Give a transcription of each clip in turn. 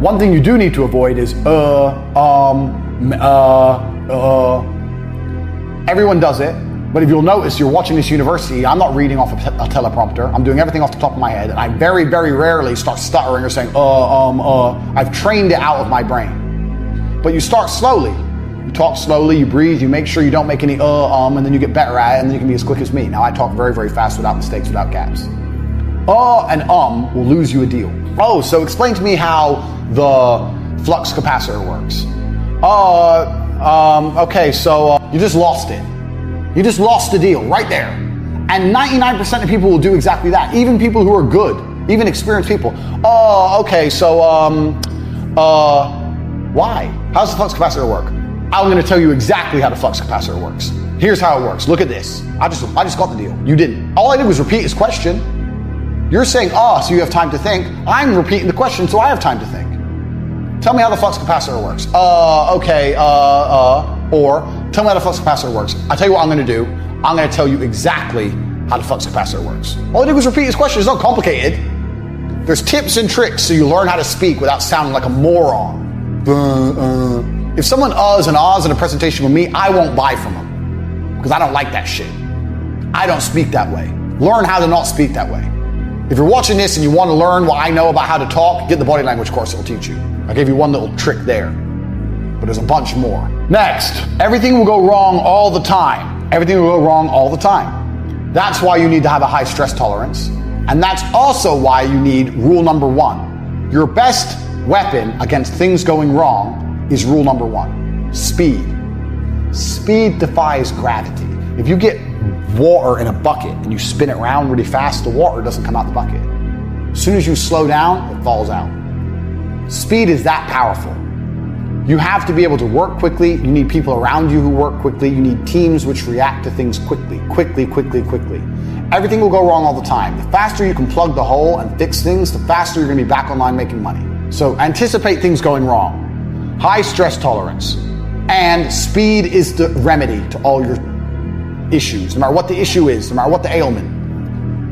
One thing you do need to avoid is everyone does it, but if you'll notice, you're watching this university, I'm not reading off a teleprompter. I'm doing everything off the top of my head, and I very, very rarely start stuttering or saying, I've trained it out of my brain. But you start slowly. You talk slowly, you breathe, you make sure you don't make any and then you get better at it, and then you can be as quick as me. Now I talk very, very fast without mistakes, without gaps. And will lose you a deal. Oh, so explain to me how the flux capacitor works. Okay, so you just lost it. You just lost the deal right there. And 99% of people will do exactly that. Even people who are good, even experienced people. Okay, so why? How does the flux capacitor work? I'm going to tell you exactly how the flux capacitor works. Here's how it works. Look at this. I just got the deal. You didn't. All I did was repeat his question. You're saying, so you have time to think. I'm repeating the question, so I have time to think. Tell me how the flux capacitor works. Okay, or tell me how the flux capacitor works. I'll tell you what I'm going to do. I'm going to tell you exactly how the flux capacitor works. All I did was repeat his question. It's not complicated. There's tips and tricks so you learn how to speak without sounding like a moron. If someone uhs and ahs in a presentation with me, I won't buy from them because I don't like that shit. I don't speak that way. Learn how to not speak that way. If you're watching this and you want to learn what I know about how to talk, get the body language course. It will teach you. I gave you one little trick there, but there's a bunch more. Next, everything will go wrong all the time. Everything will go wrong all the time. That's why you need to have a high stress tolerance. And that's also why you need rule number 1. Your best weapon against things going wrong is rule number 1, speed. Speed defies gravity. If you get water in a bucket and you spin it around really fast, the water doesn't come out the bucket. As soon as you slow down, it falls out. Speed is that powerful. You have to be able to work quickly. You need people around you who work quickly. You need teams which react to things quickly. Everything will go wrong all the time. The faster you can plug the hole and fix things, the faster you're going to be back online making money. So anticipate things going wrong. High stress tolerance. And speed is the remedy to all your issues. No matter what the issue is, no matter what the ailment,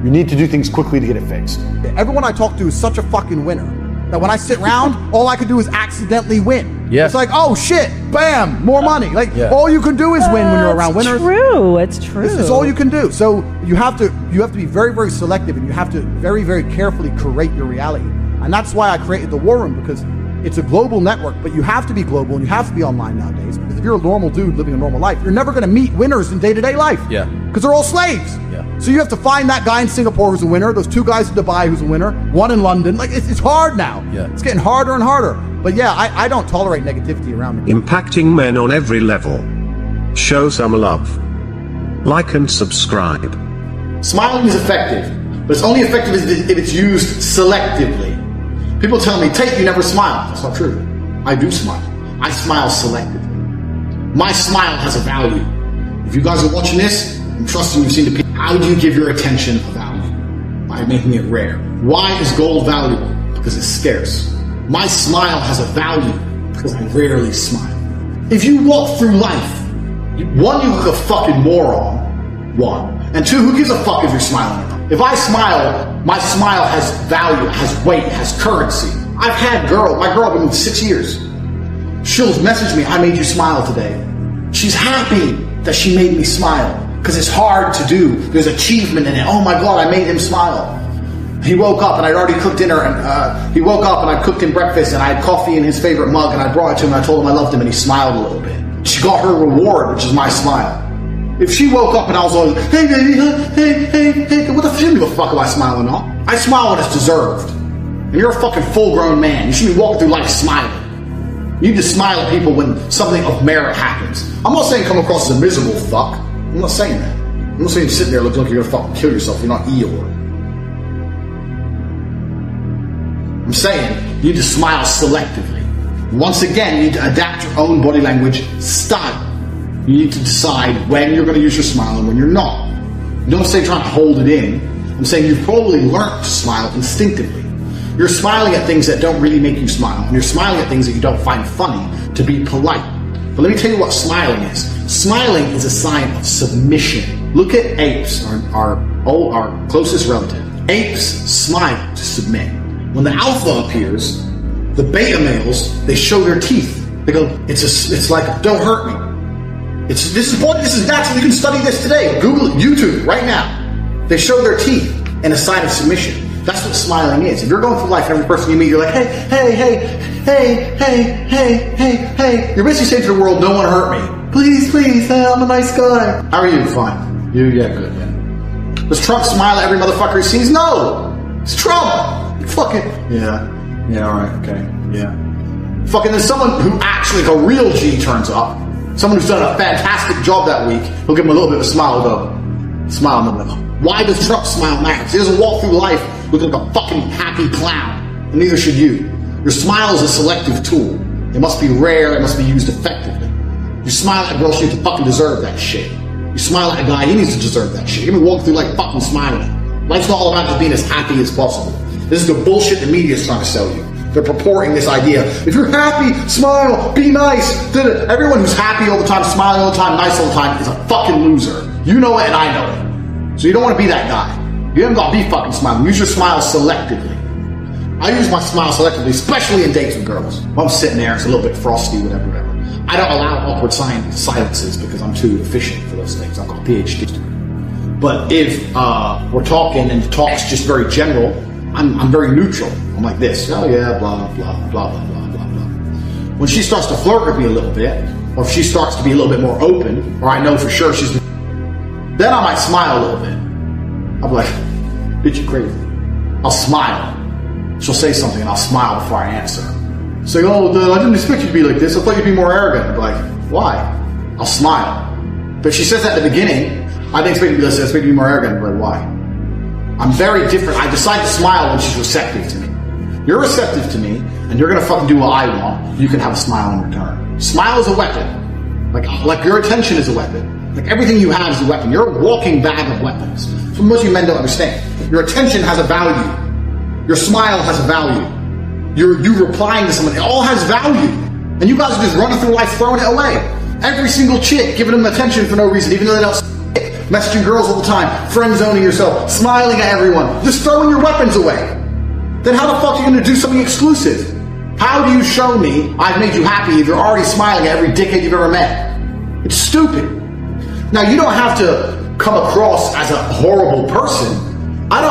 you need to do things quickly to get it fixed. Everyone I talk to is such a fucking winner that when I sit around, all I can do is accidentally win. Yeah. It's like, oh shit, bam, more money. Like all you can do is win when you're around winners. It's true. It's all you can do. So you have to be very, very selective, and you have to very, very carefully curate your reality. And that's why I created the War Room, because it's a global network, but you have to be global and you have to be online nowadays, because if you're a normal dude living a normal life, you're never going to meet winners in day-to-day life. Yeah. Because they're all slaves. Yeah. So you have to find that guy in Singapore who's a winner, those 2 guys in Dubai who's a winner, 1 in London. Like, it's hard now. Yeah. It's getting harder and harder. But yeah, I don't tolerate negativity around me. Impacting men on every level. Show some love. Like and subscribe. Smiling is effective, but it's only effective if it's used selectively. People tell me, Tate, you never smile. That's not true. I do smile. I smile selectively. My smile has a value. If you guys are watching this, I'm trusting you've seen the people. How do you give your attention a value? By making it rare. Why is gold valuable? Because it's scarce. My smile has a value because I rarely smile. If you walk through life, 1, you look like a fucking moron, 1. And 2, who gives a fuck if you're smiling? If I smile, my smile has value, has weight, has currency. I've had my girl, I've been with 6 years. She'll message me, I made you smile today. She's happy that she made me smile, because it's hard to do. There's achievement in it. Oh my God, I made him smile. He woke up and I'd already cooked dinner, and he woke up and I cooked him breakfast, and I had coffee in his favorite mug, and I brought it to him and I told him I loved him, and he smiled a little bit. She got her reward, which is my smile. If she woke up and I was like, hey baby, hey, what the fuck, give a fuck if I smile or not? I smile when it's deserved. And you're a fucking full-grown man. You shouldn't be walking through life smiling. You need to smile at people when something of merit happens. I'm not saying come across as a miserable fuck. I'm not saying that. I'm not saying sit there looking like you're gonna fucking kill yourself. You're not Eeyore. I'm saying you need to smile selectively. Once again, you need to adapt your own body language style. You need to decide when you're going to use your smile and when you're not. Don't say trying to hold it in. I'm saying you've probably learned to smile instinctively. You're smiling at things that don't really make you smile, and you're smiling at things that you don't find funny to be polite. But let me tell you what smiling is. Smiling is a sign of submission. Look at apes, our closest relative. Apes smile to submit. When the alpha appears, The beta males, they show their teeth. They go, it's like, don't hurt me. This is natural. You can study this today. Google it, YouTube, right now. They show their teeth in a sign of submission. That's what smiling is. If you're going through life and every person you meet, you're like, hey. You're basically saying to the world, no one hurt me. Please, hey, I'm a nice guy. How are you? Fine. You? Yeah, good, yeah. Does Trump smile at every motherfucker he sees? No! It's Trump! Fucking, yeah, alright, okay, yeah. Fucking there's someone who actually, like a real G turns up, someone who's done a fantastic job that week, he'll give him a little bit of a smile, though. Smile in the middle. Why does Trump smile now? He doesn't walk through life looking like a fucking happy clown. And neither should you. Your smile is a selective tool. It must be rare, it must be used effectively. You smile at a girl, she needs to fucking deserve that shit. You smile at a guy, he needs to deserve that shit. You're gonna walk through life fucking smiling. Life's not all about just being as happy as possible. This is the bullshit the media is trying to sell you. They're purporting this idea. If you're happy, smile, be nice. Everyone who's happy all the time, smiling all the time, nice all the time is a fucking loser. You know it and I know it. So you don't want to be that guy. You haven't got to be fucking smiling. Use your smile selectively. I use my smile selectively, especially in dates with girls. When I'm sitting there, it's a little bit frosty, whatever. I don't allow awkward silences because I'm too efficient for those things. I've got a PhD. But if we're talking and the talk's just very general, I'm very neutral. I'm like this. Oh yeah, blah, blah, blah, blah, blah, blah, blah. When she starts to flirt with me a little bit, or if she starts to be a little bit more open, or I know for sure she's... Then I might smile a little bit. I'll be like, bitch, you crazy. I'll smile. She'll say something and I'll smile before I answer. Say, I didn't expect you to be like this. I thought you'd be more arrogant. I'll be like, why? I'll smile. But if she says that at the beginning, I didn't expect you to be like this. I expect you to be more arrogant. I'll be like, why? I'm very different. I decide to smile when she's receptive to me. You're receptive to me, and you're gonna fucking do what I want. You can have a smile in return. Smile is a weapon. Like your attention is a weapon. Like everything you have is a weapon. You're a walking bag of weapons. So most of you men don't understand. Your attention has a value. Your smile has a value. You replying to someone, it all has value. And you guys are just running through life throwing it away. Every single chick giving them attention for no reason, even though they don't messaging girls all the time, friend zoning yourself, smiling at everyone, just throwing your weapons away. Then how the fuck are you gonna do something exclusive? How do you show me I've made you happy if you're already smiling at every dickhead you've ever met? It's stupid. Now you don't have to come across as a horrible person. I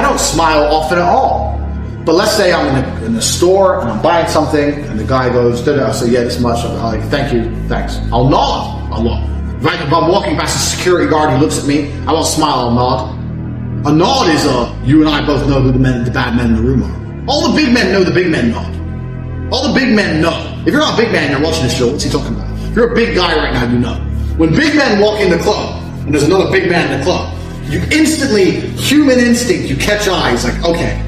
don't smile often at all. But let's say I'm in the store and I'm buying something and the guy goes, I'll say, yeah, this much. I'm like, thank you, thanks. I'll nod. If I'm walking past a security guard, he looks at me, I won't smile, I'll nod. A nod is you and I both know who the bad men in the room are. All the big men know the big men nod. All the big men know. If you're not a big man and you're watching this show, what's he talking about? If you're a big guy right now, you know. When big men walk in the club and there's another big man in the club, you instantly, human instinct, you catch eyes like, okay,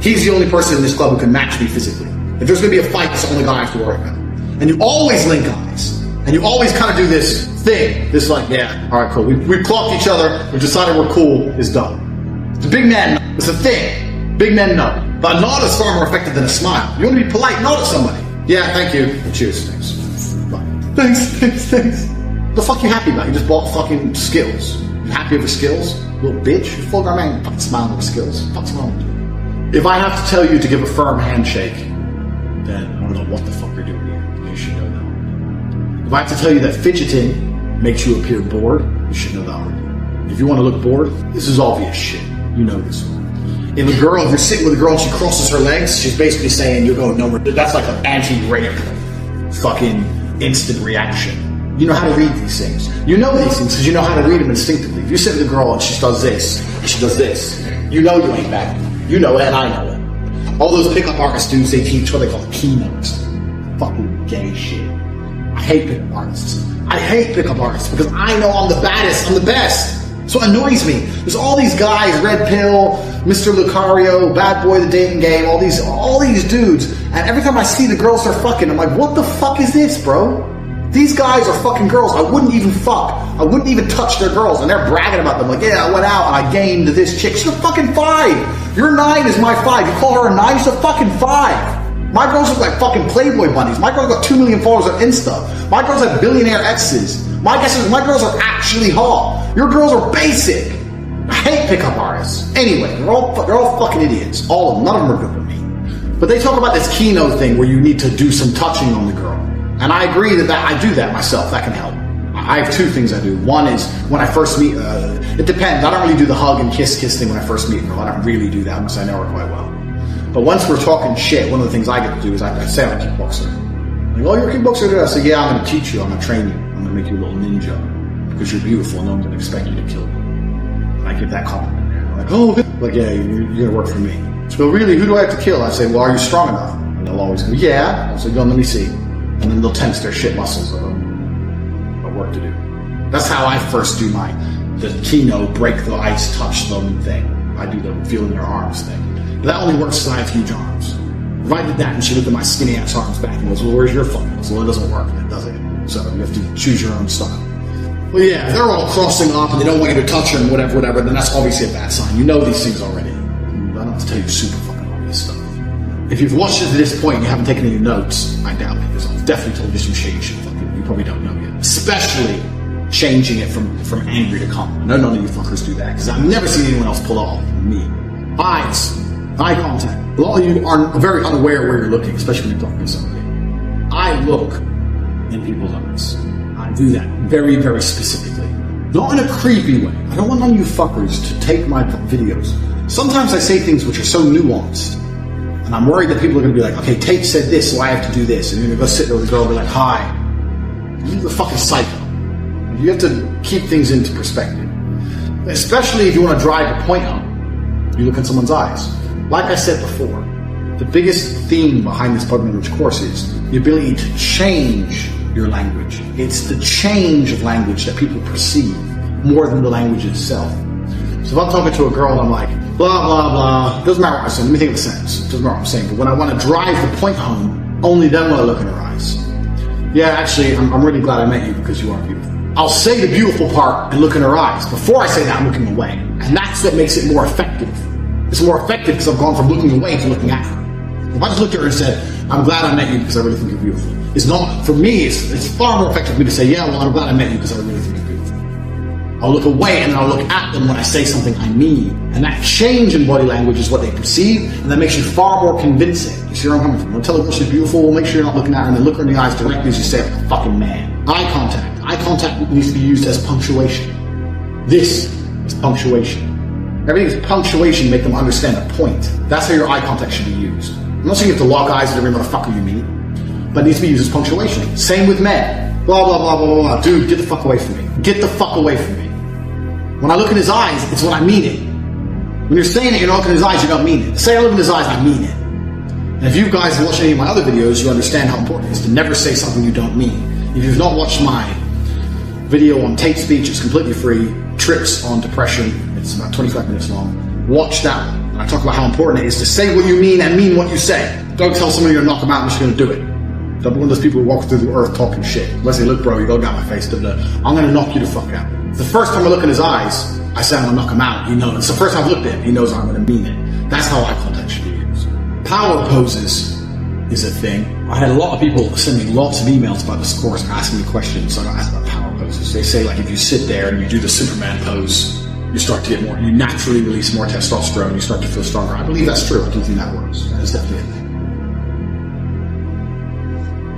he's the only person in this club who can match me physically. If there's going to be a fight, it's the only guy I have to worry about. And you always link eyes. And you always kind of do this thing. This like, yeah, all right, cool. We clocked each other. We decided we're cool. It's done. It's a big man know. It's a thing. Big men know. But a nod is far more effective than a smile. You want to be polite, nod at somebody. Yeah, thank you. And cheers. Thanks. Bye. Thanks. The fuck you happy about? You just bought fucking skills. You happy over skills? Little bitch. You full man. Fucking smiling over skills. What's wrong with you? If I have to tell you to give a firm handshake, then I don't know what the fuck you're doing here. You should know that. If I have to tell you that fidgeting makes you appear bored, you should know that already. If you want to look bored, this is obvious shit. You know this one. If you're sitting with a girl and she crosses her legs, she's basically saying you're going nowhere. That's like an anti-rape fucking instant reaction. You know how to read these things. You know these things because you know how to read them instinctively. If you sit with a girl and she does this, you know you ain't back. You know it and I know it. All those pickup artists dudes, they teach what they call keynotes. Fucking gay shit. I hate pickup artists. I hate pickup artists because I know I'm the baddest, I'm the best. So it annoys me. There's all these guys, Red Pill, Mr. Lucario, Bad Boy the Dating Game, all these dudes, and every time I see the girls they're fucking, I'm like, what the fuck is this, bro? These guys are fucking girls I wouldn't even fuck. I wouldn't even touch their girls, and they're bragging about them like, yeah, I went out and I gained this chick. She's a fucking 5. Your 9 is my 5. You call her a 9, she's a fucking 5. My girls look like fucking Playboy bunnies. My girls got 2 million followers on Insta. My girls have billionaire exes. My guess is my girls are actually hot. Your girls are basic. I hate pickup artists. Anyway, they're all fucking idiots. All of them. None of them are good with me. But they talk about this keynote thing where you need to do some touching on the girl. And I agree that I do that myself. That can help. I have two things I do. One is when I first meet, it depends. I don't really do the hug and kiss thing when I first meet a girl. I don't really do that because I know her quite well. But once we're talking shit, one of the things I get to do is I say I'm a kickboxer. Like, oh, you're a kickboxer? I say, yeah, I'm going to teach you. I'm going to train you. I'm going to make you a little ninja because you're beautiful and no one's going to expect you to kill you. And I give that compliment there. Like, oh, like, yeah, you're going to work for me. So go, really, who do I have to kill? I say, well, are you strong enough? And they'll always go, yeah. I'll say, go on, let me see. And then they'll tense their shit muscles of work to do. That's how I first do the keynote, break the ice, touch them thing. I do the feeling their arms thing. But that only works because I have huge arms. If I did that and she looked at my skinny ass arms back and goes, well, where's your fucking? So it doesn't work, does it? So you have to choose your own style. Well, yeah, if they're all crossing up and they don't want you to touch them, whatever, then that's obviously a bad sign. You know these things already. I don't have to tell you super fucking obvious stuff. If you've watched it to this point and you haven't taken any notes, I doubt it, because I've definitely told you some shady shit you probably don't know yet. Especially changing it from angry to calm. I know none of you fuckers do that, because I've never seen anyone else pull off me. Eye contact. A lot of you are very unaware where you're looking, especially when you're talking to somebody. I look in people's eyes. I do that very, very specifically. Not in a creepy way. I don't want none of you fuckers to take my videos. Sometimes I say things which are so nuanced, and I'm worried that people are going to be like, okay, Tate said this, so I have to do this. And you're going to go sit there with a girl and be like, hi. You're the fucking psycho. You have to keep things into perspective. Especially if you want to drive a point home, you look in someone's eyes. Like I said before, the biggest theme behind this spoken language course is the ability to change your language. It's the change of language that people perceive more than the language itself. So if I'm talking to a girl and I'm like, blah, blah, blah, doesn't matter what I'm saying, let me think of a sentence, doesn't matter what I'm saying, but when I want to drive the point home, only then will I look in her eyes. Yeah, actually, I'm really glad I met you because you are beautiful. I'll say the beautiful part and look in her eyes. Before I say that, I'm looking away. And that's what makes it more effective. It's more effective because I've gone from looking away to looking at her. If I just looked at her and said, I'm glad I met you because I really think you're beautiful. It's not, for me, it's far more effective for me to say, yeah, well, I'm glad I met you because I really think you're beautiful. I'll look away and then I'll look at them when I say something I mean. And that change in body language is what they perceive, and that makes you far more convincing. You see where I'm coming from? Don't tell a girl she's beautiful, we'll make sure you're not looking at her, and then look her in the eyes directly as you say it like a fucking man. Eye contact. Eye contact needs to be used as punctuation. This is punctuation. Everything is punctuation, make them understand a point. That's how your eye contact should be used. I'm not saying you have to lock eyes with every motherfucker you meet, but it needs to be used as punctuation. Same with men. Blah, blah, blah, blah, blah, blah. Dude, get the fuck away from me. Get the fuck away from me. When I look in his eyes, it's when I mean it. When you're saying it, you're not looking in his eyes, you don't mean it. Say I look in his eyes, I mean it. And if you guys watch any of my other videos, you understand how important it is to never say something you don't mean. If you've not watched my video on Tate speech, it's completely free. Trips on depression, it's about 25 minutes long. Watch that one. And I talk about how important it is to say what you mean and mean what you say. Don't tell somebody you're gonna knock them out and you're just gonna do it. Don't be one of those people who walk through the earth talking shit. Let's say, look bro, you go down my face, I'm gonna knock you the fuck out. The first time I look in his eyes, I say I'm gonna knock him out. He knows. It's the first time I've looked at him, he knows I'm gonna mean it. That's how eye contact should be used. Power poses is a thing. I had a lot of people send me lots of emails about this course asking me questions. So I asked about power poses. They say like if you sit there and you do the Superman pose, you start to get more, you naturally release more testosterone, you start to feel stronger. I believe that's true. I do think that works. That is definitely a thing.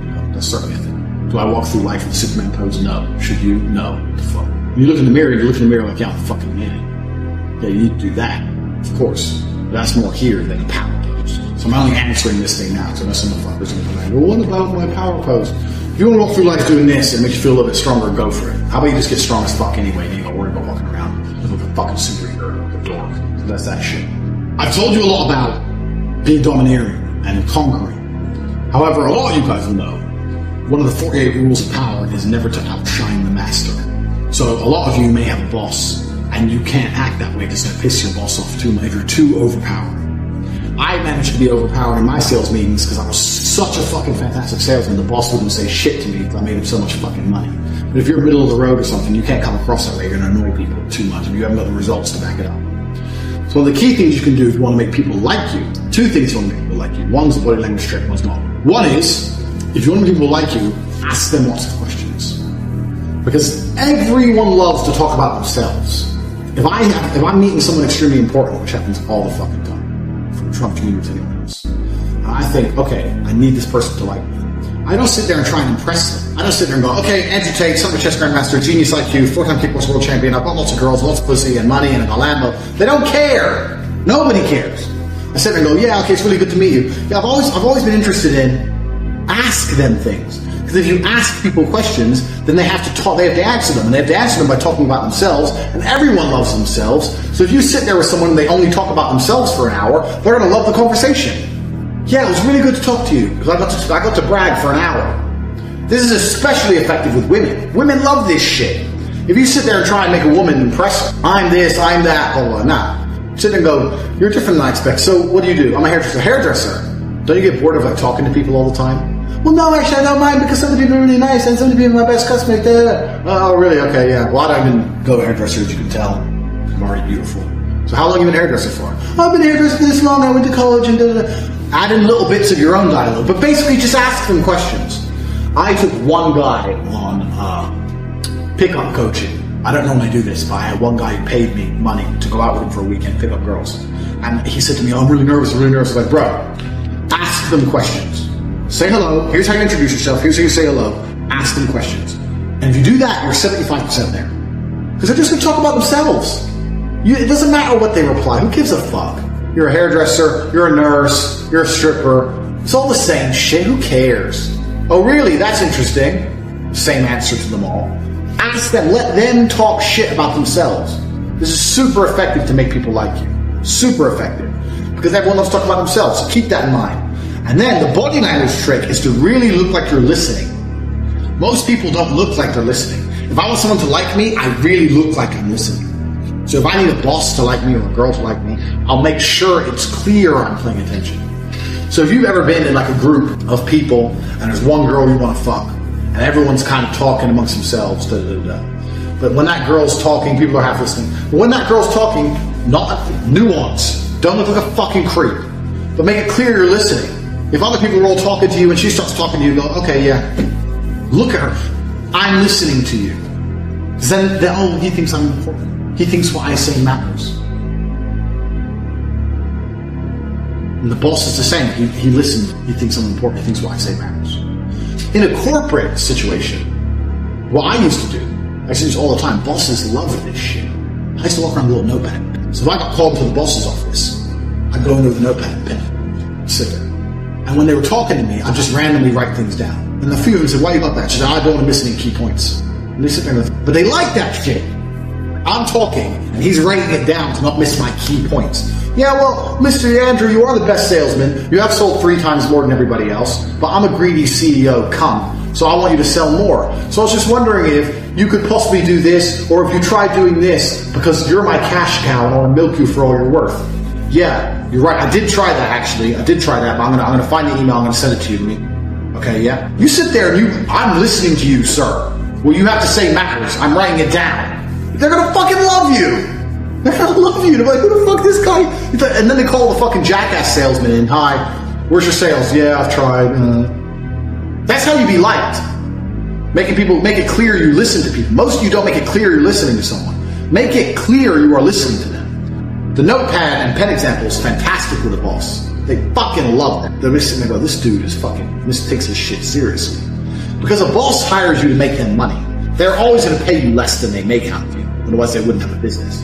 You know, that's certainly a thing. Do I walk through life with the Superman pose? No. Should you? No. What the fuck? When you look in the mirror, you look in the mirror like, yeah, I'm a fucking man. Yeah, you need to do that. Of course. But that's more here than a power pose. So I'm only answering this thing now, because I know some motherfuckers are going to be like, well, what about my power pose? If you want to walk through life doing this and it makes you feel a little bit stronger, go for it. How about you just get strong as fuck anyway, and you don't worry about walking around like a fucking superhero, like a dork. So that's that shit. I've told you a lot about being domineering and conquering. However, a lot of you guys will know, one of the 48 rules of power is never to outshine the master. So a lot of you may have a boss, and you can't act that way because it's going to piss your boss off too much if you're too overpowering. I managed to be overpowered in my sales meetings because I was such a fucking fantastic salesman, the boss wouldn't say shit to me because I made him so much fucking money. But if you're middle of the road or something, you can't come across that way, you're going to annoy people too much and you haven't got the results to back it up. So one of the key things you can do if you want to make people like you, two things you want to make people like you. One's a body language trick, one's not. One is, if you want to make people like you, ask them lots of questions. Because everyone loves to talk about themselves. If I'm meeting someone extremely important, which happens all the fucking time, from Trump Jr. to anyone else, I think, okay, I need this person to like me. I don't sit there and try and impress them. I don't sit there and go, okay, Andrew Tate, son of a chess grandmaster, genius IQ, 4-time kickboxing world champion, I've got lots of girls, lots of pussy and money and a Lambo. They don't care. Nobody cares. I sit there and go, yeah, okay, it's really good to meet you. Yeah, I've always been interested in ask them things. Because if you ask people questions, then they have to talk, they have to answer them. And they have to answer them by talking about themselves, and everyone loves themselves. So if you sit there with someone and they only talk about themselves for an hour, they're going to love the conversation. Yeah, it was really good to talk to you, because I got to brag for an hour. This is especially effective with women. Women love this shit. If you sit there and try and make a woman impress her, I'm this, I'm that, blah, blah, nah. Sit there and go, you're different than I expect, so what do? I'm a hairdresser. Hairdresser? Don't you get bored of like talking to people all the time? Well, no, actually, I don't mind because some of the people are really nice and some of the people are my best customers. Oh, really? Okay, yeah. Well, I don't even go to hairdresser, as you can tell. I'm already beautiful. So how long have you been a hairdresser for? Oh, I've been a hairdresser for this long. I went to college and da-da-da. Add in little bits of your own dialogue, but basically just ask them questions. I took one guy on pickup coaching. I don't normally do this, but I had one guy who paid me money to go out with him for a weekend, pick up girls. And he said to me, oh, I'm really nervous. I was like, bro, ask them questions. Say hello. Here's how you introduce yourself. Here's how you say hello. Ask them questions. And if you do that, you're 75% there. Because they're just going to talk about themselves. It doesn't matter what they reply. Who gives a fuck? You're a hairdresser. You're a nurse. You're a stripper. It's all the same shit. Who cares? Oh, really? That's interesting. Same answer to them all. Ask them. Let them talk shit about themselves. This is super effective to make people like you. Super effective. Because everyone loves to talk about themselves. So keep that in mind. And then the body language trick is to really look like you're listening. Most people don't look like they're listening. If I want someone to like me, I really look like I'm listening. So if I need a boss to like me or a girl to like me, I'll make sure it's clear I'm paying attention. So if you've ever been in like a group of people and there's one girl you want to fuck and everyone's kind of talking amongst themselves, but when that girl's talking, people are half listening. But when that girl's talking, not nuance. Don't look like a fucking creep, but make it clear you're listening. If other people are all talking to you and she starts talking to you, go, okay, yeah, look at her. I'm listening to you. Then oh, he thinks I'm important. He thinks what I say matters. And the boss is the same. He listens. He thinks I'm important. He thinks what I say matters. In a corporate situation, what I used to do, I used to do this all the time. Bosses love this shit. I used to walk around with a little notepad. So if I got called to the boss's office, I'd go in there with a notepad and pen, sit there. And when they were talking to me, I'd just randomly write things down. And a few of them said, why you got that? She said, I don't want to miss any key points. And they sit there and go, but they like that shit. I'm talking, and he's writing it down to not miss my key points. Yeah, well, Mr. Andrew, you are the best salesman. You have sold 3 times more than everybody else, but I'm a greedy CEO, so I want you to sell more. So I was just wondering if you could possibly do this, or if you try doing this, because you're my cash cow and I want to milk you for all you're worth. Yeah, you're right. I did try that, actually. I did try that, but I'm gonna find the email. I'm gonna send it to you. Okay, yeah? You sit there and I'm listening to you, sir. What you have to say matters. I'm writing it down. They're gonna fucking love you. They're gonna love you. They're like, who the fuck this guy? And then they call the fucking jackass salesman in. Hi, where's your sales? Yeah, I've tried. That's how you be liked. Make it clear you listen to people. Most of you don't make it clear you're listening to someone. Make it clear you are listening to them. The notepad and pen example is fantastic with a boss. They fucking love it. They're listening. They go, this dude is this takes his shit seriously. Because a boss hires you to make them money. They're always going to pay you less than they make out of you. Otherwise, they wouldn't have a business.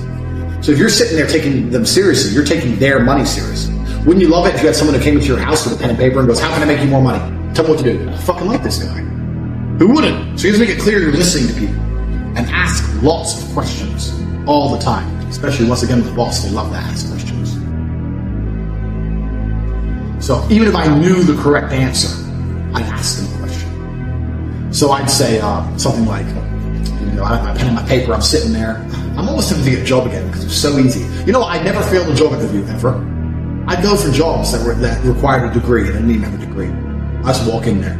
So if you're sitting there taking them seriously, you're taking their money seriously. Wouldn't you love it if you had someone who came into your house with a pen and paper and goes, how can I make you more money? Tell me what to do. I fucking like this guy. Who wouldn't? So you have to make it clear you're listening to people. And ask lots of questions all the time. Especially, once again, with the boss, they love to ask questions. So even if I knew the correct answer, I'd ask them a question. So I'd say something like, I have my pen and my paper, I'm sitting there. I'm almost tempted to get a job again because it's so easy. I never failed a job interview ever. I'd go for jobs that required a degree and I didn't even have a degree. I just walk in there.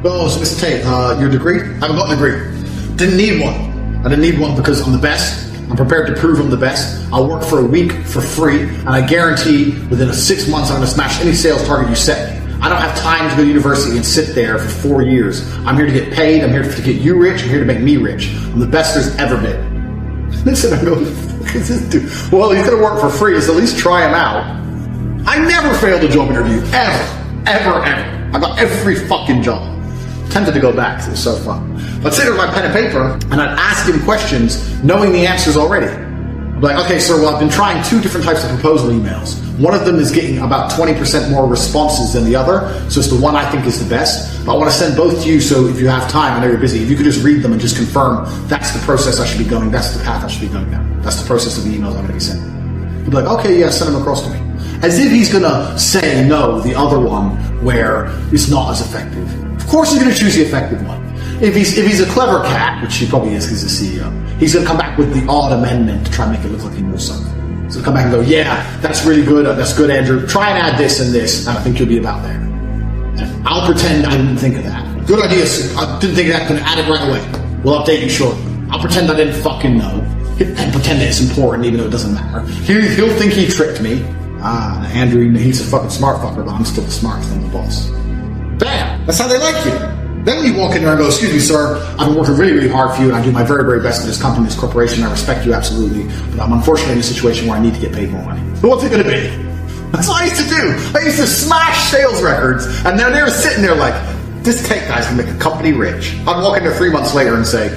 Oh, so Mr. Tate, your degree? I haven't got a degree. Didn't need one. I didn't need one because I'm the best. I'm prepared to prove I'm the best. I'll work for a week for free, and I guarantee within 6 months I'm going to smash any sales target you set me. I don't have time to go to university and sit there for 4 years. I'm here to get paid. I'm here to get you rich. I'm here to make me rich. I'm the best there's ever been. Listen, I go, what the fuck is this dude? Well, he's going to work for free, so at least try him out. I never failed a job interview, ever. Ever. I got every fucking job. Tempted to go back, 'cause it was so fun. I'd sit there with my pen and paper, and I'd ask him questions, knowing the answers already. I'd be like, okay, sir, well, I've been trying 2 different types of proposal emails. One of them is getting about 20% more responses than the other, so it's the one I think is the best. But I want to send both to you, so if you have time, I know you're busy, if you could just read them and just confirm that's the process I should be going, that's the path I should be going down. That's the process of the emails I'm going to be sending. He'd be like, okay, yeah, send them across to me. As if he's going to say no, the other one, where it's not as effective. Of course he's going to choose the effective one. If he's a clever cat, which he probably is because he's a CEO, he's going to come back with the odd amendment to try and make it look like he knows something. So he'll come back and go, yeah, that's really good, that's good, Andrew. Try and add this and this, and I think you'll be about there. And I'll pretend I didn't think of that. Good idea, sir. I didn't think of that, gonna add it right away. We'll update you shortly. I'll pretend I didn't fucking know, and pretend that it's important even though it doesn't matter. He'll think he tricked me. Andrew, he's a fucking smart fucker, but I'm still the smartest than the boss. Bam! That's how they like you. Then when you walk in there and go, excuse me, sir, I've been working really, really hard for you, and I do my very, very best for this company, this corporation. I respect you absolutely, but I'm unfortunately in a situation where I need to get paid more money. So what's it going to be? That's what I used to do. I used to smash sales records, and then they were sitting there like, this Tate guy's going to make a company rich. I'd walk in there 3 months later and say,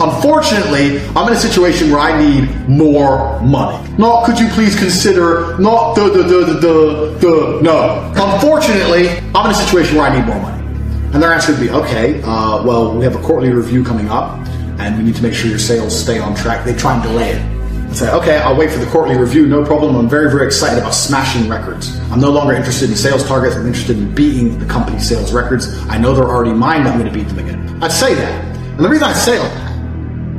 unfortunately, I'm in a situation where I need more money. Not could you please consider, not no. Unfortunately, I'm in a situation where I need more money. And their answer would be, okay, well, we have a quarterly review coming up, and we need to make sure your sales stay on track. They try and delay it. And say, okay, I'll wait for the quarterly review, no problem. I'm very, very excited about smashing records. I'm no longer interested in sales targets. I'm interested in beating the company's sales records. I know they're already mine, but I'm going to beat them again. I'd say that. And the reason I say all that,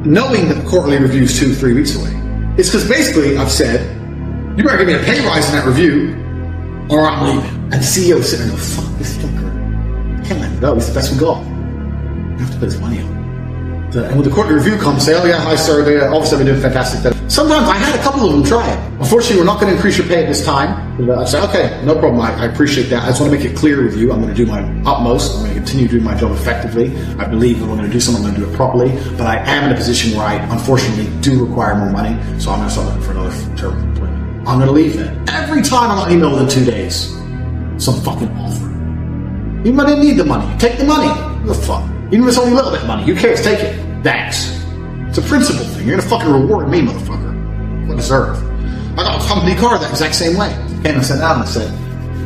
knowing that the quarterly review is 2-3 weeks away, is because basically I've said, you better give me a pay rise in that review, or I'm leaving. And the CEO is sitting there and go, fuck this fucker. I can't let him go. He's the best we got. You have to put his money on. And when the quarterly review comes, say, oh yeah, hi sir, obviously I've been doing fantastic. Sometimes I had a couple of them try it. Unfortunately, we're not going to increase your pay at this time. I'd say, okay, no problem, I appreciate that. I just want to make it clear with you, I'm going to do my utmost. I'm going to continue doing my job effectively. I believe if we're going to do something, I'm going to do it properly. But I am in a position where I, unfortunately, do require more money. So I'm going to start looking for another term of employment. I'm going to leave then. Every time I got an email within 2 days, some fucking offer. Even if I didn't need the money, take the money. What the fuck? Even if it's only a little bit of money, who cares? Take it. Thanks. It's a principle thing. You're gonna fucking reward me, motherfucker. I deserve. I got a company car that exact same way. And I sat down and I said,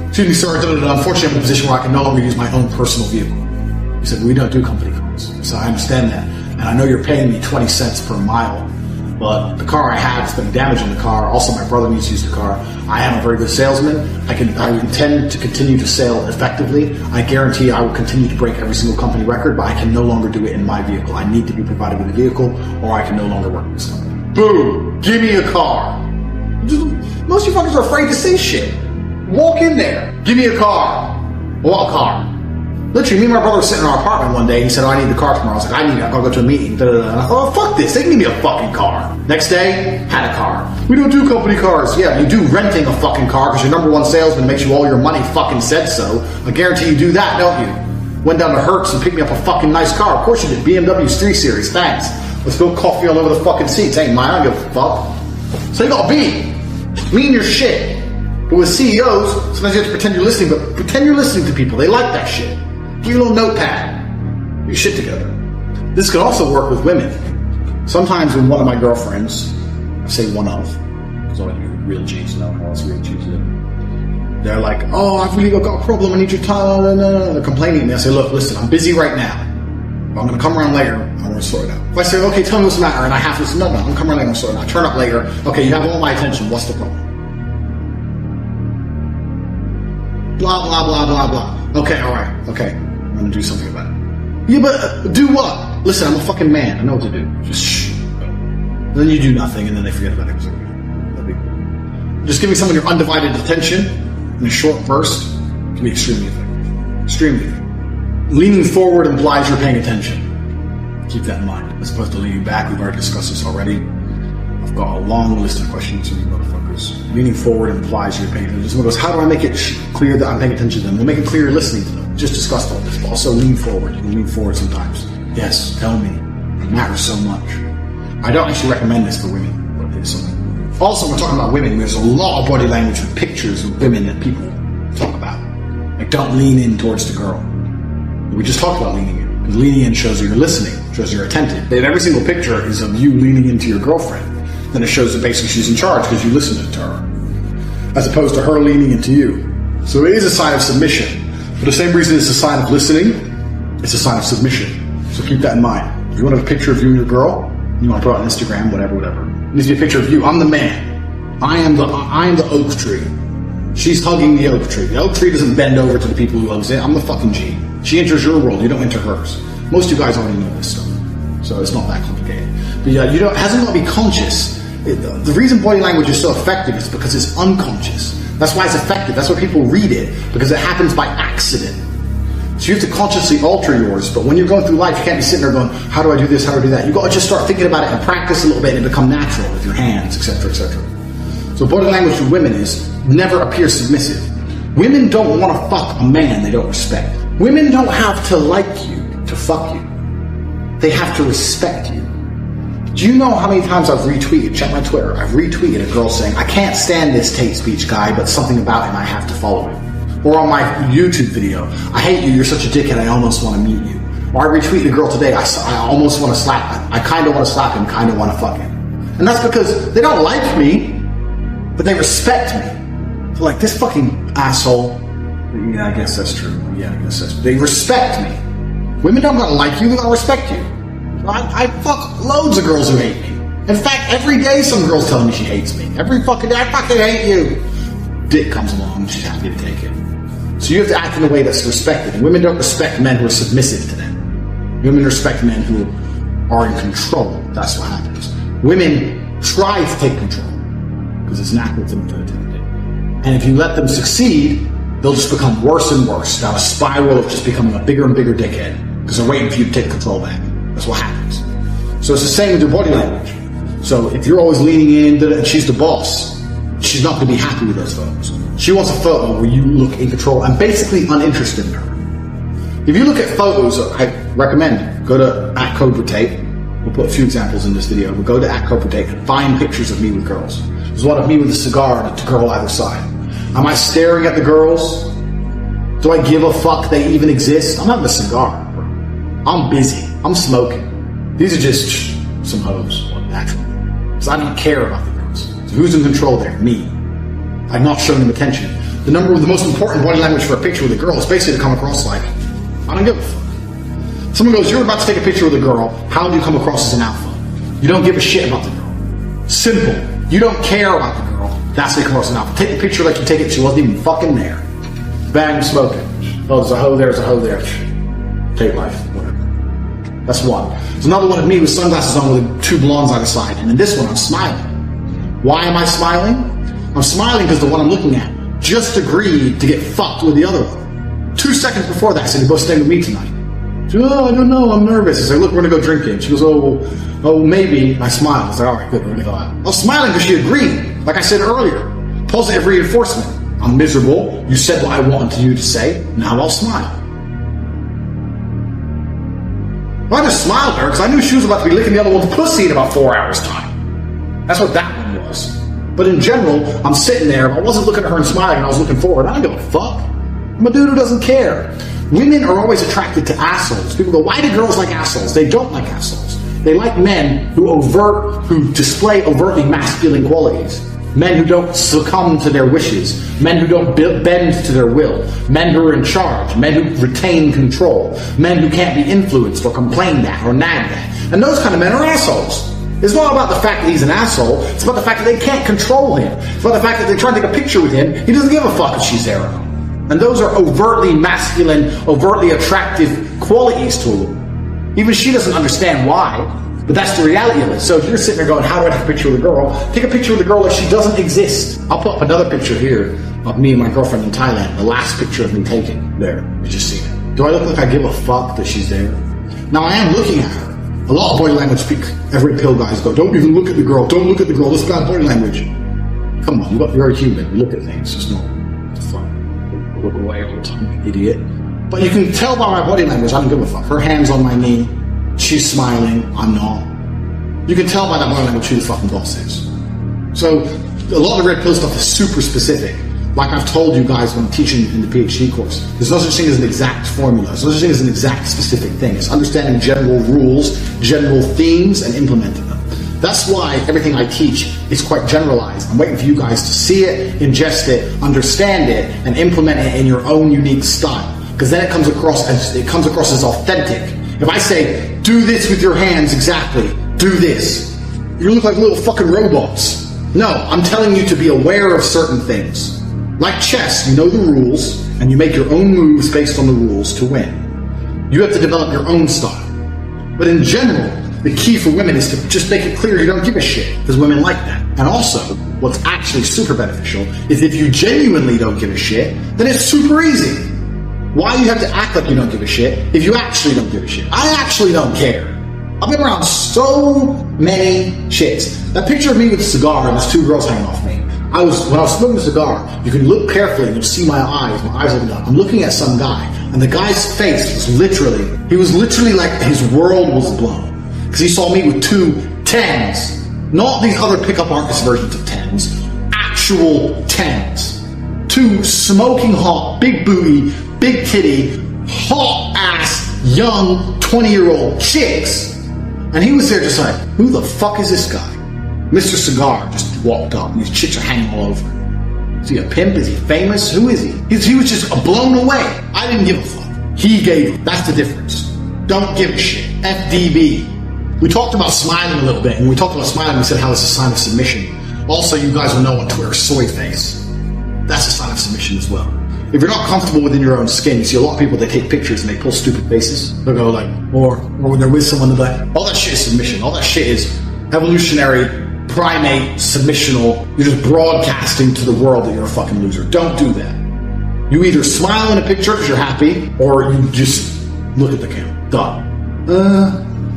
excuse me, sir, unfortunately I'm in a position where I can no longer use my own personal vehicle. He said, we don't do company cars. So I understand that. And I know you're paying me 20 cents per mile, but the car I have is getting damage in the car. Also, my brother needs to use the car. I am a very good salesman. I intend to continue to sell effectively. I guarantee I will continue to break every single company record, but I can no longer do it in my vehicle. I need to be provided with a vehicle, or I can no longer work with this company. Boom! Give me a car. Most of you fuckers are afraid to say shit. Walk in there. Give me a car. What car? Literally, me and my brother were sitting in our apartment one day. He said, oh, I need the car tomorrow. I was like, I need it. I've got to go to a meeting. And I thought, oh, fuck this. They can give me a fucking car. Next day, had a car. We don't do company cars. Yeah, you do renting a fucking car because your number one salesman makes you all your money fucking said so. I guarantee you do that, don't you? Went down to Hertz and picked me up a fucking nice car. Of course you did. BMW's 3 Series. Thanks. Let's go coffee all over the fucking seats. Ain't mine. I don't give a fuck. So you gotta be mean your shit. But with CEOs, sometimes you have to pretend you're listening, but pretend you're listening to people. They like that shit. Give you a little notepad. Get your shit together. This can also work with women. Sometimes when one of my girlfriends, I say one of, because all I do real G's, no one else real G's. They're like, oh, I've really got a problem, I need your time, no. They're complaining to me. I say, look, listen, I'm busy right now. If I'm going to come around later, I want to sort it out. If I say, okay, tell me what's the matter, and I have to say, no, I'm going to come around later and sort it out. I turn up later, okay, you have all my attention, what's the problem? Blah, blah, blah, blah, blah. Okay, alright, okay, I'm going to do something about it. Yeah, but do what? Listen, I'm a fucking man, I know what to do. Just shh. Then you do nothing, and then they forget about it. Just giving someone your undivided attention in a short burst can be extremely effective. Extremely effective. Leaning forward implies you're paying attention. Keep that in mind. As opposed to leaning back, we've already discussed this already. I've got a long list of questions from you motherfuckers. Leaning forward implies you're paying attention. Someone goes, how do I make it clear that I'm paying attention to them? We'll make it clear you're listening to them. Just discussed all this, but also lean forward. You can lean forward sometimes. Yes, tell me. It matters so much. I don't actually recommend this for women, but it's something. Also, we're talking about women. There's a lot of body language with pictures of women that people talk about. Like, don't lean in towards the girl. We just talked about leaning in. Because leaning in shows that you're listening, shows you're attentive. And every single picture is of you leaning into your girlfriend. Then it shows that basically she's in charge because you listened to her. As opposed to her leaning into you. So it is a sign of submission. For the same reason it's a sign of listening, it's a sign of submission. So keep that in mind. If you want to have a picture of you and your girl, you want to put it on Instagram, whatever. It needs to be a picture of you. I'm the man. I am the oak tree. She's hugging the oak tree. The oak tree doesn't bend over to the people who hugs it. I'm the fucking G. She enters your world. You don't enter hers. Most of you guys already know this stuff, so it's not that complicated. But yeah, it hasn't got to be conscious. The reason body language is so effective is because it's unconscious. That's why it's effective. That's why people read it, because it happens by accident. So you have to consciously alter yours, but when you're going through life, you can't be sitting there going, how do I do this, how do I do that? You've got to just start thinking about it and practice a little bit and it become natural with your hands, etc., etc. So body language for women is never appear submissive. Women don't want to fuck a man they don't respect. Women don't have to like you to fuck you. They have to respect you. Do you know how many times I've retweeted, check my Twitter, I've retweeted a girl saying, I can't stand this Tate speech guy, but something about him, I have to follow him. Or on my YouTube video, I hate you, you're such a dickhead, I almost want to meet you. Or I retweeted a girl today, I almost want to slap him. I kind of want to slap him, kind of want to fuck him. And that's because they don't like me, but they respect me. They're like, this fucking asshole. Yeah, I guess that's true. Yeah, I guess that's true. They respect me. Women don't gotta like you, they gotta respect you. I fuck loads of girls who hate me. In fact, every day some girl's telling me she hates me. Every fucking day, I fucking hate you. Dick comes along and she's happy to take it. So you have to act in a way that's respected. And women don't respect men who are submissive to them. Women respect men who are in control. That's what happens. Women try to take control because it's natural to them to attempt it. And if you let them succeed, they'll just become worse and worse, down a spiral of just becoming a bigger and bigger dickhead because they're waiting for you to take control back. That's what happens. So it's the same with your body language. So if you're always leaning in and she's the boss, she's not going to be happy with those photos. She wants a photo where you look in control and basically uninterested in her. If you look at photos, I recommend go to @Tate. We'll put a few examples in this video. But go to @Tate and find pictures of me with girls. There's one of me with a cigar and a girl either side. Am I staring at the girls? Do I give a fuck they even exist? I'm having a cigar. I'm busy. I'm smoking. These are just some hoes, naturally. Because I don't care about the girls. So who's in control there? Me. I'm not showing them attention. The most important body language for a picture with a girl is basically to come across like, I don't give a fuck. Someone goes, you're about to take a picture with a girl. How do you come across as an alpha? You don't give a shit about the girl. Simple. You don't care about the girl. That's how you come across as an alpha. Take the picture like you take it. She wasn't even fucking there. Bang, smoking. Oh, there's a hoe there, there's a hoe there. Take life, whatever. That's one. There's another one of me with sunglasses on with two blondes either side. And in this one, I'm smiling. Why am I smiling? I'm smiling because the one I'm looking at just agreed to get fucked with the other one. 2 seconds before that, I said, you're both staying with me tonight. She goes, I don't know, I'm nervous. I said, look, we're going to go drinking. She goes, oh, maybe. And I smiled. I said, all right, good, we're going to go out. I was smiling because she agreed. Like I said earlier, positive reinforcement. I'm miserable. You said what I wanted you to say. Now I'll smile. Well, I just smiled at her because I knew she was about to be licking the other one's pussy in about 4 hours' time. That's what that one was. But in general, I'm sitting there. I wasn't looking at her and smiling, and I was looking forward. I don't give a fuck. I'm a dude who doesn't care. Women are always attracted to assholes. People go, why do girls like assholes? They don't like assholes. They like men who display overtly masculine qualities. Men who don't succumb to their wishes. Men who don't bend to their will. Men who are in charge. Men who retain control. Men who can't be influenced or complained at or nagged at. And those kind of men are assholes. It's not about the fact that he's an asshole. It's about the fact that they can't control him. It's about the fact that they're trying to take a picture with him. He doesn't give a fuck if she's there or not. And those are overtly masculine, overtly attractive qualities to him. Even she doesn't understand why, but that's the reality of it. So if you're sitting there going, how do I take a picture with a girl? Take a picture with a girl like she doesn't exist. I'll put up another picture here of me and my girlfriend in Thailand. The last picture of me taken. There, you just seen it. Do I look like I give a fuck that she's there? Now I am looking at her. A lot of body language every pill guys go, don't even look at the girl, don't look at the girl, that's bad body language. Come on, you're a human, you look at things, it's not fun. Look away all the time, idiot. But you can tell by my body language, I don't give a fuck. Her hand's on my knee, she's smiling, I'm not. You can tell by that body language who the fucking boss is. So, a lot of the red pill stuff is super specific. Like I've told you guys when I'm teaching in the PhD course, there's no such thing as an exact formula. There's no such thing as an exact specific thing. It's understanding general rules, general themes, and implementing them. That's why everything I teach is quite generalized. I'm waiting for you guys to see it, ingest it, understand it, and implement it in your own unique style. Because then it comes across as authentic. If I say, do this with your hands exactly, do this, you look like little fucking robots. No, I'm telling you to be aware of certain things. Like chess, you know the rules, and you make your own moves based on the rules to win. You have to develop your own style. But in general, the key for women is to just make it clear you don't give a shit, because women like that. And also, what's actually super beneficial is if you genuinely don't give a shit, then it's super easy. Why do you have to act like you don't give a shit if you actually don't give a shit? I actually don't care. I've been around so many chicks. That picture of me with a cigar and there's two girls hanging off me. When I was smoking a cigar, you can look carefully and you'll see my eyes open up. I'm looking at some guy, and the guy's face was literally like his world was blown. Because he saw me with two 10s. Not these other pickup artist versions of 10s. Actual 10s. Two smoking hot, big booty, big titty, hot ass, young, 20-year-old chicks. And he was there just like, who the fuck is this guy? Mr. Cigar just walked up and these chicks are hanging all over him. Is he a pimp? Is he famous? Who is he? He was just blown away. I didn't give a fuck. He gave. That's the difference. Don't give a shit. FDB. We talked about smiling a little bit, and when we talked about smiling, we said how it's a sign of submission. Also, you guys will know on Twitter, soy face. That's a sign of submission as well. If you're not comfortable within your own skin, you see a lot of people, they take pictures and they pull stupid faces. They'll go like, or when they're with someone, they're like, all that shit is submission. All that shit is evolutionary, primate, submissional. You're just broadcasting to the world that you're a fucking loser. Don't do that. You either smile in a picture because you're happy, or you just look at the camera. Done.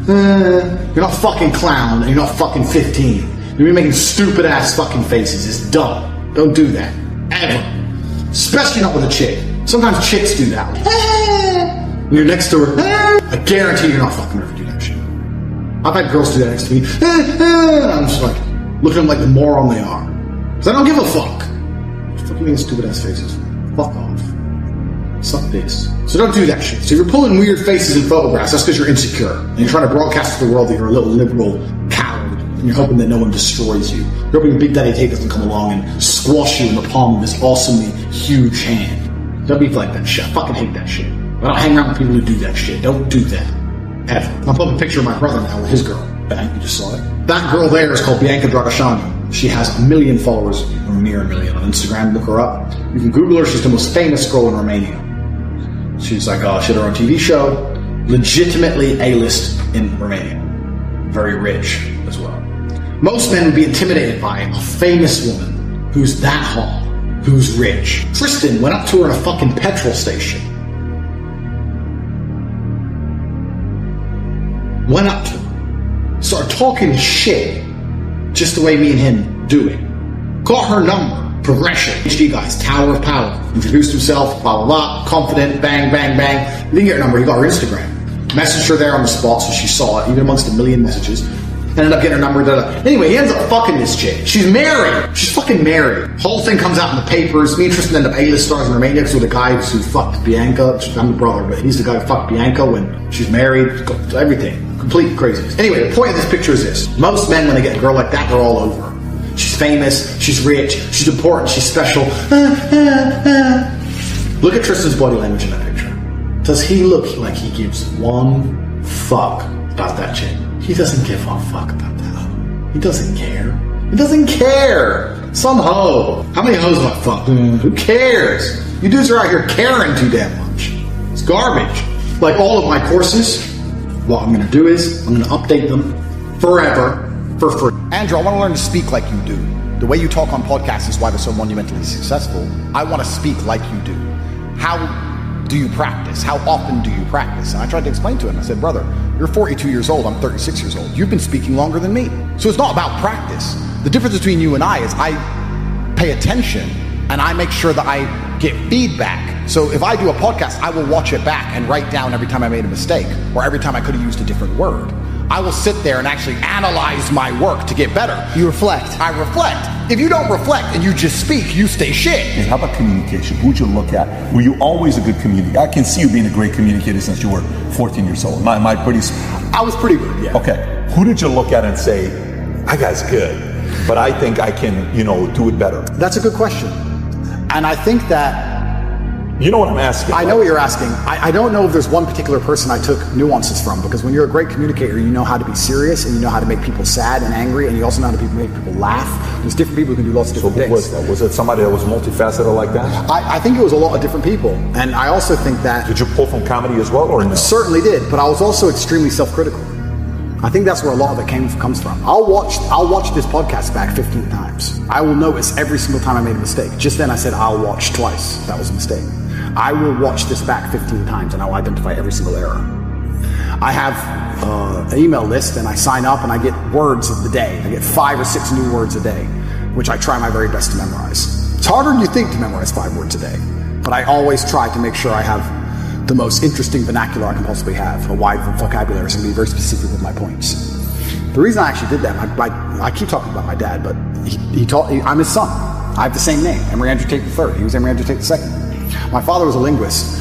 You're not fucking clown, and you're not fucking 15. You're making stupid ass fucking faces. It's dumb. Don't do that. Ever. Especially not with a chick. Sometimes chicks do that. When you're next to her, I guarantee you're not fucking her to do that shit. I've had girls do that next to me. And I'm just like, look at them like the moron they are. Because I don't give a fuck. You're fucking making stupid ass faces. Fuck off. Suck this. So don't do that shit. So if you're pulling weird faces in photographs, that's because you're insecure. And you're trying to broadcast to the world that you're a little liberal coward. And you're hoping that no one destroys you. You're hoping Big Daddy Tate doesn't come along and squash you in the palm of his awesomely huge hand. Don't be like that shit. I fucking hate that shit. I don't hang around with people who do that shit. Don't do that. Ever. I'm putting a picture of my brother now with his girl. Bang, you just saw it. That girl there is called Bianca Dragosciani. She has 1 million followers, or near 1 million on Instagram. Look her up. You can Google her. She's the most famous girl in Romania. She's like, she had her own TV show. Legitimately A-list in Romania. Very rich as well. Most men would be intimidated by a famous woman who's that hot, who's rich. Tristan went up to her in a fucking petrol station. Went up to her. Started talking shit. Just the way me and him do it. Got her number. Progression. HD guys. Tower of power. Introduced himself. Blah, blah, blah. Confident. Bang, bang, bang. Didn't get her number. He got her Instagram. Messaged her there on the spot so she saw it, even amongst 1 million messages. Ended up getting her number. Anyway, he ends up fucking this chick. She's married. She's fucking married. Whole thing comes out in the papers. Me and Tristan end up A-list stars in Romania because we're the guy who fucked Bianca. I'm the brother, but he's the guy who fucked Bianca when she's married. Everything. Complete craziness. Anyway, the point of this picture is this. Most men, when they get a girl like that, they're all over her. She's famous. She's rich. She's important. She's special. Look at Tristan's body language in that picture. Does he look like he gives one fuck about that chick? He doesn't give a fuck about that. He doesn't care. He doesn't care. Some hoe. How many hoes have I fucked? Who cares? You dudes are out here caring too damn much. It's garbage. Like all of my courses, what I'm going to do is I'm going to update them forever for free. Andrew, I want to learn to speak like you do. The way you talk on podcasts is why they're so monumentally successful. I want to speak like you do. How do you practice? How often do you practice? And I tried to explain to him. I said, brother, you're 42 years old. I'm 36 years old. You've been speaking longer than me. So it's not about practice. The difference between you and I is I pay attention and I make sure that I get feedback. So if I do a podcast, I will watch it back and write down every time I made a mistake or every time I could have used a different word. I will sit there and actually analyze my work to get better. You reflect. I reflect. If you don't reflect and you just speak, you stay shit. And how about communication? Who'd you look at? Were you always a good communicator? I can see you being a great communicator since you were 14 years old. I was pretty good, yeah. Okay. Who did you look at and say, that guy's good, but I think I can, do it better? That's a good question. And I think that you know what I'm asking. I know what you're asking. I don't know if there's one particular person I took nuances from, because when you're a great communicator, you know how to be serious and you know how to make people sad and angry, and you also know how to make people laugh. There's different people who can do lots of different things. So who was that? Was it somebody that was multifaceted like that? I think it was a lot of different people. And I also think that... Did you pull from comedy as well, or no? Certainly did, but I was also extremely self-critical. I think that's where a lot of it comes from. I'll watch this podcast back 15 times. I will notice every single time I made a mistake. Just then I said I'll watch twice. That was a mistake. I will watch this back 15 times and I'll identify every single error. I have an email list and I sign up and I get words of the day. I get 5 or 6 new words a day, which I try my very best to memorize. It's harder than you think to memorize 5 words a day, but I always try to make sure I have the most interesting vernacular I can possibly have, a wide vocabulary, so I'm going to be very specific with my points. The reason I actually did that, I keep talking about my dad, but I'm his son. I have the same name, Emory Andrew Tate III. He was Emory Andrew Tate II. My father was a linguist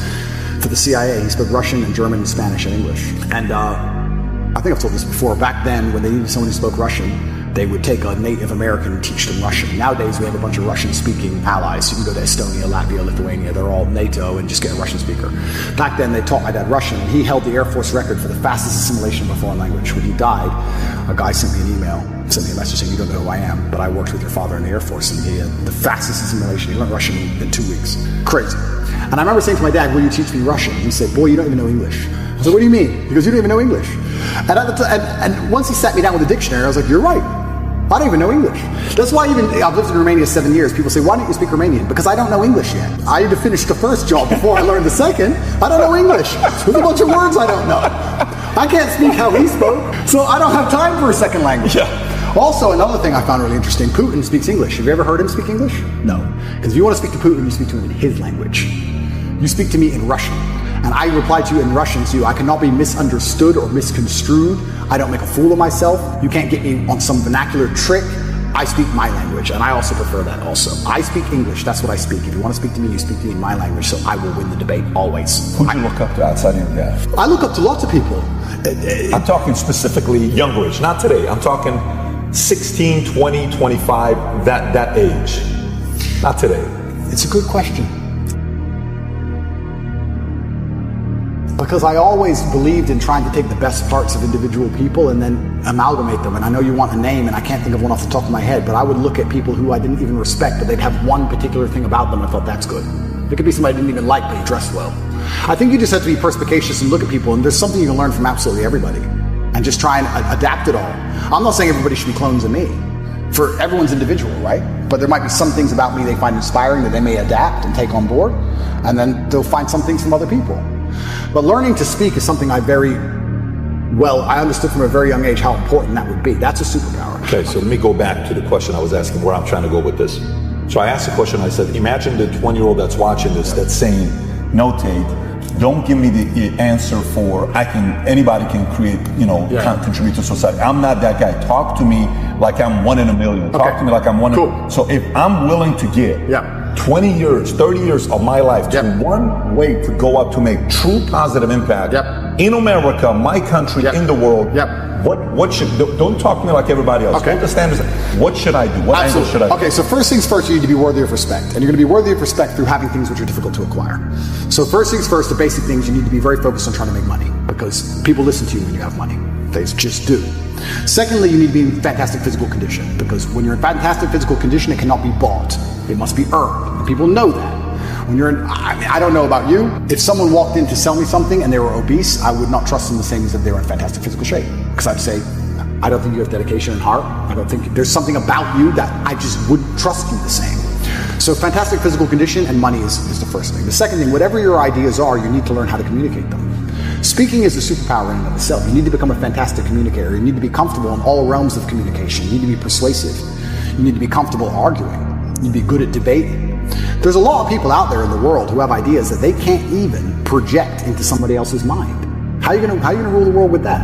for the CIA. He spoke Russian and German and Spanish and English. And I think I've told this before. Back then, when they needed someone who spoke Russian, they would take a Native American and teach them Russian. Nowadays, we have a bunch of Russian-speaking allies. You can go to Estonia, Latvia, Lithuania. They're all NATO and just get a Russian speaker. Back then, they taught my dad Russian, and he held the Air Force record for the fastest assimilation of a foreign language. When he died, a guy sent me an email, sent me a message saying, "You don't know who I am, but I worked with your father in the Air Force, and he had the fastest assimilation. He learned Russian in 2 weeks. Crazy." And I remember saying to my dad, "Will you teach me Russian?" He said, "Boy, you don't even know English." I said, "What do you mean?" He goes, "You don't even know English." And, and once he sat me down with a dictionary, I was like, "You're right. I don't even know English." That's why I've lived in Romania 7 years. People say, "Why don't you speak Romanian?" Because I don't know English yet. I had to finish the first job before I learned the second. I don't know English. There's a bunch of words I don't know. I can't speak how he spoke, so I don't have time for a second language. Yeah. Also, another thing I found really interesting, Putin speaks English. Have you ever heard him speak English? No. Because if you want to speak to Putin, you speak to him in his language. You speak to me in Russian. And I reply to you in Russian, so I cannot be misunderstood or misconstrued. I don't make a fool of myself. You can't get me on some vernacular trick. I speak my language, and I also prefer that also. I speak English, that's what I speak. If you want to speak to me, you speak to me in my language, so I will win the debate, always. Who do you look up to outside of your dad? I look up to lots of people. I'm talking specifically younger age, not today. I'm talking 16, 20, 25, that age. Not today. It's a good question. Because I always believed in trying to take the best parts of individual people and then amalgamate them. And I know you want a name, and I can't think of one off the top of my head, but I would look at people who I didn't even respect, but they'd have one particular thing about them I thought, that's good. It could be somebody I didn't even like, but he dressed well. I think you just have to be perspicacious and look at people, and there's something you can learn from absolutely everybody. And just try and adapt it all. I'm not saying everybody should be clones of me. For everyone's individual, right? But there might be some things about me they find inspiring that they may adapt and take on board, and then they'll find some things from other people. But learning to speak is something I understood from a very young age how important that would be. That's a superpower. Okay, so let me go back to the question I was asking, where I'm trying to go with this. So I asked the question, I said, imagine the 20-year-old that's watching this that's saying, "No, Tate, don't give me the answer for anybody can create, contribute to society. I'm not that guy. Talk to me like I'm 1 in a million. Talk to me like I'm 1 in a million. So if I'm willing to give 20 years, 30 years of my life to one way to go up to make true positive impact in America, my country, in the world, what should, don't talk to me like everybody else. What the standards, what should I do? What angle should I do? Okay, so first things first, you need to be worthy of respect. And you're going to be worthy of respect through having things which are difficult to acquire. So first things first, the basic things, you need to be very focused on trying to make money, because people listen to you when you have money. They just do. Secondly, you need to be in fantastic physical condition, because when you're in fantastic physical condition, it cannot be bought. It must be earned. And people know that. When you're in, I don't know about you, if someone walked in to sell me something and they were obese, I would not trust them the same as if they were in fantastic physical shape. Because I'd say, I don't think you have dedication and heart. I don't think there's something about you that I just wouldn't trust you the same. So fantastic physical condition and money is the first thing. The second thing, whatever your ideas are, you need to learn how to communicate them. Speaking is a superpower in and of itself. You need to become a fantastic communicator. You need to be comfortable in all realms of communication. You need to be persuasive. You need to be comfortable arguing. You need to be good at debating. There's a lot of people out there in the world who have ideas that they can't even project into somebody else's mind. How are you going to rule the world with that?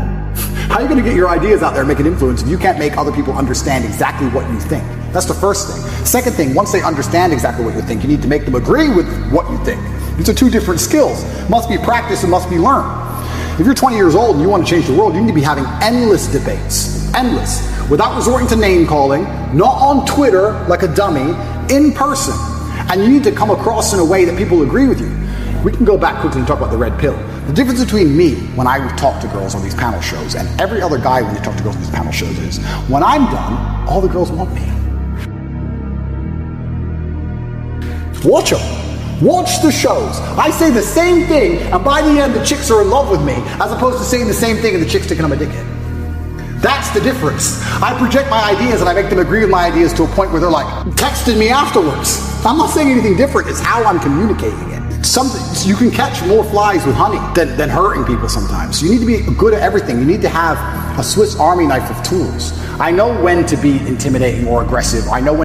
How are you going to get your ideas out there and make an influence if you can't make other people understand exactly what you think? That's the first thing. Second thing, once they understand exactly what you think, you need to make them agree with what you think. These are two different skills. Must be practiced and must be learned. If you're 20 years old and you want to change the world, you need to be having endless debates. Endless. Without resorting to name calling, not on Twitter like a dummy, in person. And you need to come across in a way that people agree with you. We can go back quickly and talk about the red pill. The difference between me when I talk to girls on these panel shows and every other guy when they talk to girls on these panel shows is, when I'm done, all the girls want me. Watch them. Watch the shows. I say the same thing, and by the end the chicks are in love with me, as opposed to saying the same thing and the chick's thinking I'm a dickhead. That's the difference. I project my ideas and I make them agree with my ideas to a point where they're like texting me afterwards. I'm not saying anything different, it's how I'm communicating it. You can catch more flies with honey than hurting people sometimes. You need to be good at everything. You need to have a Swiss Army knife of tools. I know when to be intimidating or aggressive. I know when